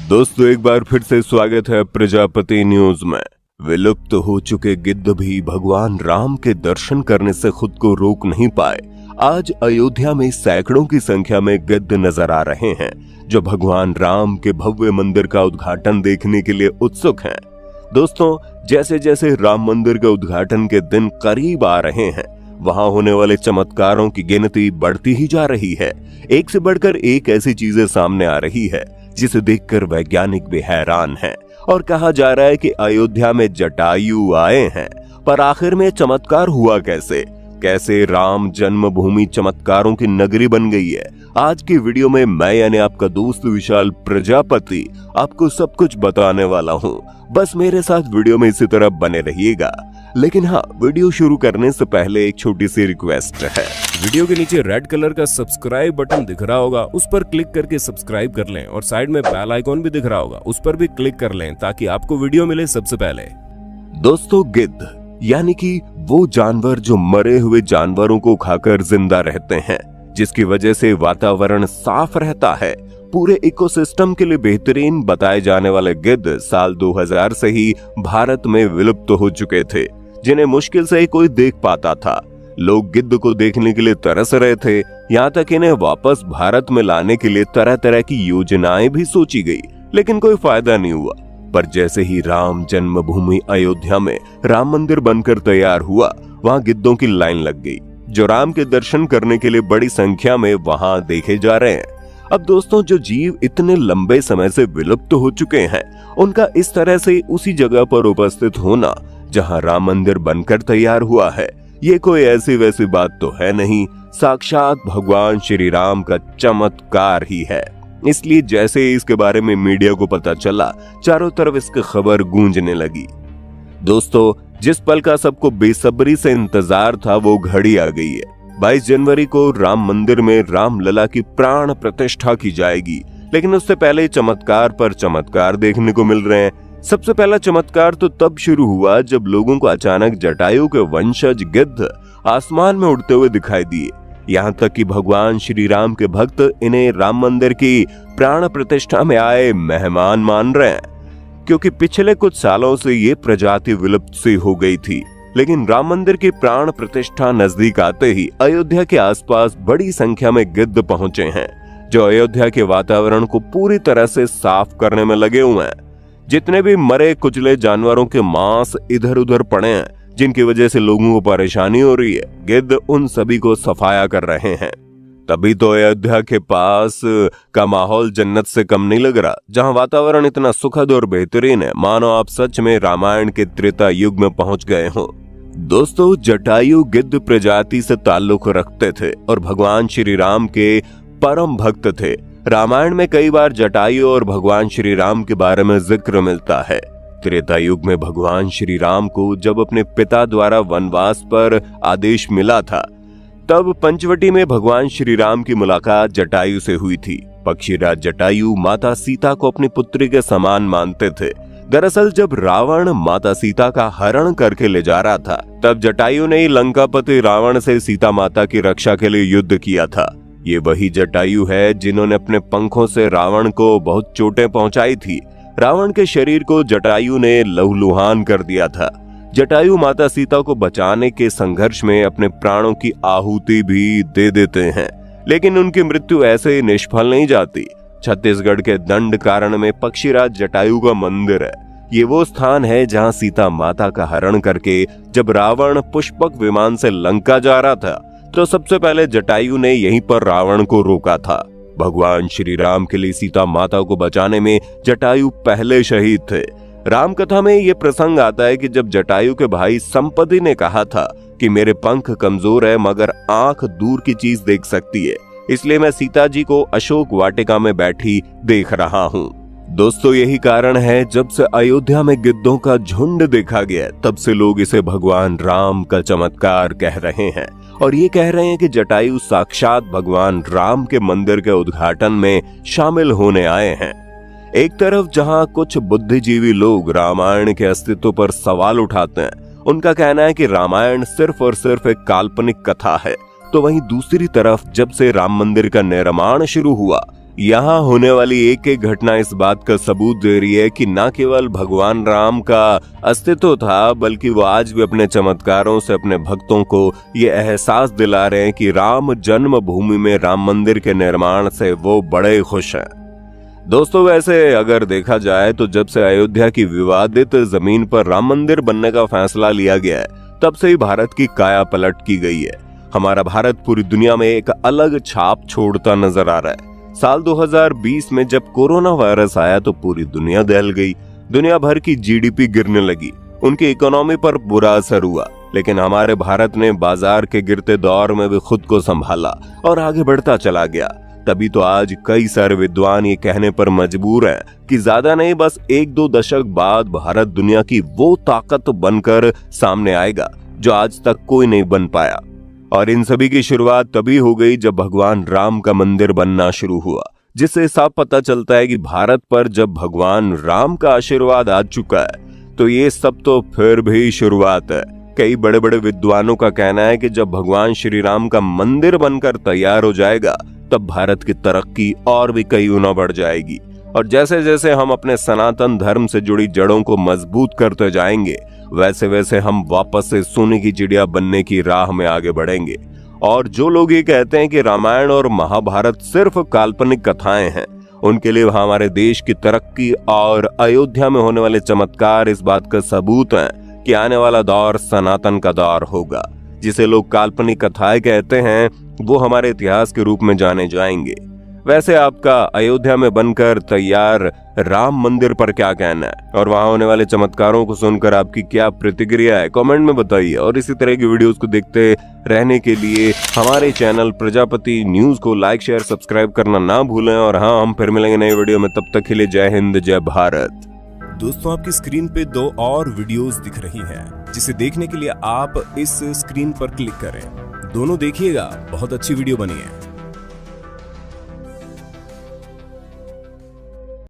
दोस्तों एक बार फिर से स्वागत है प्रजापति न्यूज में। विलुप्त हो चुके गिद्ध भी भगवान राम के दर्शन करने से खुद को रोक नहीं पाए। आज अयोध्या में सैकड़ों की संख्या में गिद्ध नजर आ रहे हैं जो भगवान राम के भव्य मंदिर का उद्घाटन देखने के लिए उत्सुक हैं। दोस्तों जैसे जैसे राम मंदिर के उद्घाटन के दिन करीब आ रहे हैं वहां होने वाले चमत्कारों की गिनती बढ़ती ही जा रही है। एक से बढ़कर एक ऐसी चीजें सामने आ रही है जिसे देखकर वैज्ञानिक भी हैरान हैं। और कहा जा रहा है कि अयोध्या में जटायु आए हैं, पर आखिर में चमत्कार हुआ कैसे राम जन्मभूमि चमत्कारों की नगरी बन गई है। आज की वीडियो में मैं यानी आपका दोस्त विशाल प्रजापति आपको सब कुछ बताने वाला हूँ। बस मेरे साथ वीडियो में इसी तरह बने रहिएगा। लेकिन हाँ, वीडियो शुरू करने से पहले एक छोटी सी रिक्वेस्ट है। वीडियो के नीचे रेड कलर का सब्सक्राइब बटन दिख रहा होगा, उस पर क्लिक करके सब्सक्राइब कर लें और साइड में बेल आइकॉन भी दिख रहा होगा, उस पर भी क्लिक कर लें ताकि आपको वीडियो मिले सबसे पहले। दोस्तों गिद्ध यानी कि वो जानवर जो मरे हुए जानवरों को खाकर जिंदा रहते हैं, जिसकी वजह से वातावरण साफ रहता है। पूरे इकोसिस्टम के लिए बेहतरीन बताए जाने वाले गिद्ध साल 2000 से ही भारत में विलुप्त हो चुके थे, जिन्हें मुश्किल से ही कोई देख पाता था। लोग गिद्ध को देखने के लिए तरस रहे थे, यहाँ तक इन्हें वापस भारत में लाने के लिए तरह तरह की योजनाएं भी सोची गई, लेकिन कोई फायदा नहीं हुआ। पर जैसे ही राम जन्मभूमि अयोध्या में राम मंदिर बनकर तैयार हुआ, वहाँ गिद्धों की लाइन लग गई जो राम के दर्शन करने के लिए बड़ी संख्या में वहाँ देखे जा रहे हैं। अब दोस्तों जो जीव इतने लंबे समय से विलुप्त हो चुके हैं, उनका इस तरह से उसी जगह पर उपस्थित होना जहाँ राम मंदिर बनकर तैयार हुआ है, ये कोई ऐसी वैसी बात तो है नहीं, साक्षात भगवान श्री राम का चमत्कार ही है। इसलिए जैसे ही इसके बारे में मीडिया को पता चला, चारों तरफ इसकी खबर गूंजने लगी। दोस्तों जिस पल का सबको बेसब्री से इंतजार था वो घड़ी आ गई है। 22 जनवरी को राम मंदिर में राम लला की प्राण प्रतिष्ठा की जाएगी, लेकिन उससे पहले चमत्कार पर चमत्कार देखने को मिल रहे हैं। सबसे पहला चमत्कार तो तब शुरू हुआ जब लोगों को अचानक जटायु के वंशज गिद्ध आसमान में उड़ते हुए दिखाई दिए। यहाँ तक कि भगवान श्री राम के भक्त इन्हें राम मंदिर की प्राण प्रतिष्ठा में आए मेहमान मान रहे हैं, क्योंकि पिछले कुछ सालों से ये प्रजाति विलुप्त सी हो गई थी। लेकिन राम मंदिर की प्राण प्रतिष्ठा नजदीक आते ही अयोध्या के आसपास बड़ी संख्या में गिद्ध पहुंचे हैं, जो अयोध्या के वातावरण को पूरी तरह से साफ करने में लगे हुए हैं। जितने भी मरे कुचले जानवरों के मांस इधर उधर पड़े हैं, जिनकी वजह से लोगों को परेशानी हो रही है, गिद्ध उन सभी को सफाया कर रहे हैं। तभी तो अयोध्या के पास का माहौल जन्नत से कम नहीं लग रहा, जहां वातावरण इतना सुखद और बेहतरीन है मानो आप सच में रामायण के त्रेता युग में पहुंच गए हो। दोस्तों जटायु गिद्ध प्रजाति से ताल्लुक रखते थे और भगवान श्री राम के परम भक्त थे। रामायण में कई बार जटायु और भगवान श्री राम के बारे में जिक्र मिलता है। त्रेता युग में भगवान श्री राम को जब अपने पिता द्वारा वनवास पर आदेश मिला था, तब पंचवटी में भगवान श्री राम की मुलाकात जटायु से हुई थी। पक्षीराज जटायु माता सीता को अपनी पुत्री के समान मानते थे। दरअसल जब रावण माता सीता का हरण करके ले जा रहा था, तब जटायु ने लंकापति रावण से सीता माता की रक्षा के लिए युद्ध किया था। ये वही जटायु है जिन्होंने अपने पंखों से रावण को बहुत चोटें पहुंचाई थी। रावण के शरीर को जटायु ने लहूलुहान कर दिया था। जटायु माता सीता को बचाने के संघर्ष में अपने प्राणों की आहुति भी दे देते हैं, लेकिन उनकी मृत्यु ऐसे निष्फल नहीं जाती। छत्तीसगढ़ के दंडकारण्य में पक्षीराज जटायु का मंदिर है। ये वो स्थान है जहां सीता माता का हरण करके जब रावण पुष्पक विमान से लंका जा रहा था, तो सबसे पहले जटायु ने यहीं पर रावण को रोका था। भगवान श्री राम के लिए सीता माता को बचाने में जटायु पहले शहीद थे। राम कथा में ये प्रसंग आता है कि जब जटायु के भाई संपति ने कहा था कि मेरे पंख कमजोर है मगर आंख दूर की चीज देख सकती है, इसलिए मैं सीता जी को अशोक वाटिका में बैठी देख रहा हूँ। दोस्तों यही कारण है जब से अयोध्या में गिद्धों का झुंड देखा गया, तब से लोग इसे भगवान राम का चमत्कार कह रहे हैं और ये कह रहे हैं कि जटायु साक्षात भगवान राम के मंदिर के उद्घाटन में शामिल होने आए हैं। एक तरफ जहां कुछ बुद्धिजीवी लोग रामायण के अस्तित्व पर सवाल उठाते हैं, उनका कहना है कि रामायण सिर्फ और सिर्फ एक काल्पनिक कथा है, तो वहीं दूसरी तरफ जब से राम मंदिर का निर्माण शुरू हुआ, यहाँ होने वाली एक एक घटना इस बात का सबूत दे रही है कि न केवल भगवान राम का अस्तित्व था, बल्कि वो आज भी अपने चमत्कारों से अपने भक्तों को ये एहसास दिला रहे हैं कि राम जन्मभूमि में राम मंदिर के निर्माण से वो बड़े खुश हैं। दोस्तों, वैसे अगर देखा जाए तो जब से अयोध्या की विवादित जमीन पर राम मंदिर बनने का फैसला लिया गया है, तब से ही भारत की काया पलट की गई है। हमारा भारत पूरी दुनिया में एक अलग छाप छोड़ता नजर आ रहा है। साल 2020 में जब कोरोना वायरस आया तो पूरी दुनिया दहल गई। दुनिया भर की जीडीपी गिरने लगी, उनकी इकोनॉमी पर बुरा असर हुआ। लेकिन हमारे भारत ने बाजार के गिरते दौर में भी खुद को संभाला और आगे बढ़ता चला गया। तभी तो आज कई सारे विद्वान ये कहने पर मजबूर हैं कि ज्यादा नहीं, बस 1-2 दशक बाद भारत दुनिया की वो ताकत बनकर सामने आएगा जो आज तक कोई नहीं बन पाया। और इन सभी की शुरुआत तभी हो गई जब भगवान राम का मंदिर बनना शुरू हुआ, जिससे साफ पता चलता है कि भारत पर जब भगवान राम का आशीर्वाद आ चुका है तो ये सब तो फिर भी शुरुआत है। कई बड़े बड़े विद्वानों का कहना है कि जब भगवान श्री राम का मंदिर बनकर तैयार हो जाएगा तब भारत की तरक्की और भी कई गुना बढ़ जाएगी। और जैसे जैसे हम अपने सनातन धर्म से जुड़ी जड़ों को मजबूत करते जाएंगे, वैसे वैसे हम वापस से सोने की चिड़िया बनने की राह में आगे बढ़ेंगे। और जो लोग ये कहते हैं कि रामायण और महाभारत सिर्फ काल्पनिक कथाएं हैं, उनके लिए हमारे देश की तरक्की और अयोध्या में होने वाले चमत्कार इस बात का सबूत हैं कि आने वाला दौर सनातन का दौर होगा। जिसे लोग काल्पनिक कथाएं कहते हैं वो हमारे इतिहास के रूप में जाने जाएंगे। वैसे आपका अयोध्या में बनकर तैयार राम मंदिर पर क्या कहना है और वहां होने वाले चमत्कारों को सुनकर आपकी क्या प्रतिक्रिया है, कमेंट में बताइए। और इसी तरह की वीडियोस को देखते रहने के लिए हमारे चैनल प्रजापति न्यूज को लाइक, शेयर, सब्सक्राइब करना ना भूलें। और हाँ, हम फिर मिलेंगे नई वीडियो में, तब तक के लिए जय हिंद, जय भारत। दोस्तों, आपकी स्क्रीन पे 2 और वीडियोस दिख रही हैं, जिसे देखने के लिए आप इस स्क्रीन पर क्लिक करें। दोनों देखिएगा, बहुत अच्छी वीडियो बनी है।